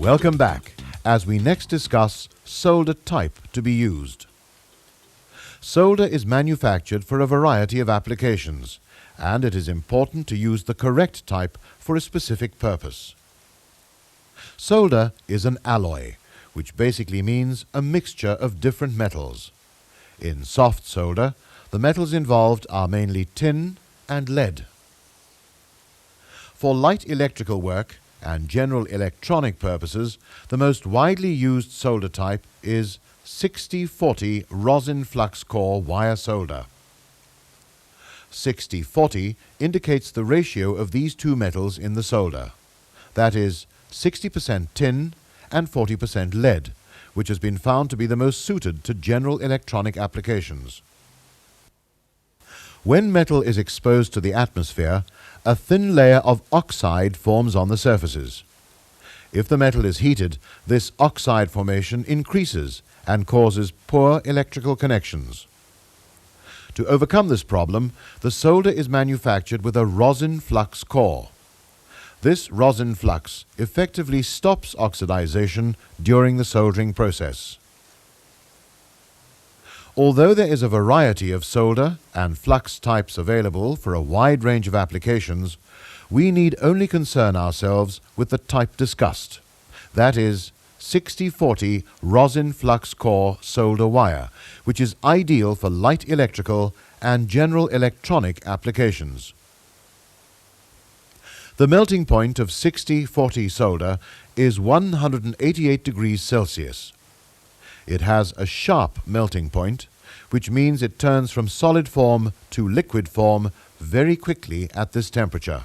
Welcome back as we next discuss solder type to be used. Solder is manufactured for a variety of applications, and it is important to use the correct type for a specific purpose. Solder is an alloy, which basically means a mixture of different metals. In soft solder, the metals involved are mainly tin and lead. For light electrical work and general electronic purposes, the most widely used solder type is 60-40 rosin flux core wire solder. 60-40 indicates the ratio of these two metals in the solder. That is 60% tin and 40% lead, which has been found to be the most suited to general electronic applications. When metal is exposed to the atmosphere, a thin layer of oxide forms on the surfaces. If the metal is heated, this oxide formation increases and causes poor electrical connections. To overcome this problem, the solder is manufactured with a rosin flux core. This rosin flux effectively stops oxidization during the soldering process. Although there is a variety of solder and flux types available for a wide range of applications, we need only concern ourselves with the type discussed, that is 60-40 rosin flux core solder wire, which is ideal for light electrical and general electronic applications. The melting point of 60-40 solder is 188 degrees Celsius. It has a sharp melting point, which means it turns from solid form to liquid form very quickly at this temperature.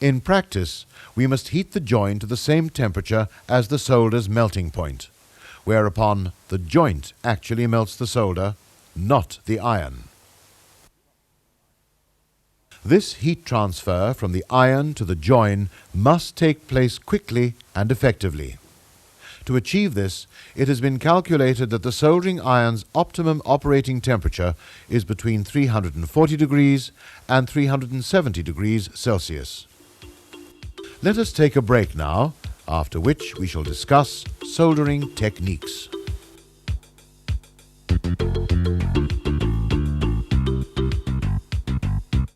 In practice, we must heat the joint to the same temperature as the solder's melting point, whereupon the joint actually melts the solder, not the iron. This heat transfer from the iron to the join must take place quickly and effectively. To achieve this, it has been calculated that the soldering iron's optimum operating temperature is between 340 degrees and 370 degrees Celsius. Let us take a break now, after which we shall discuss soldering techniques.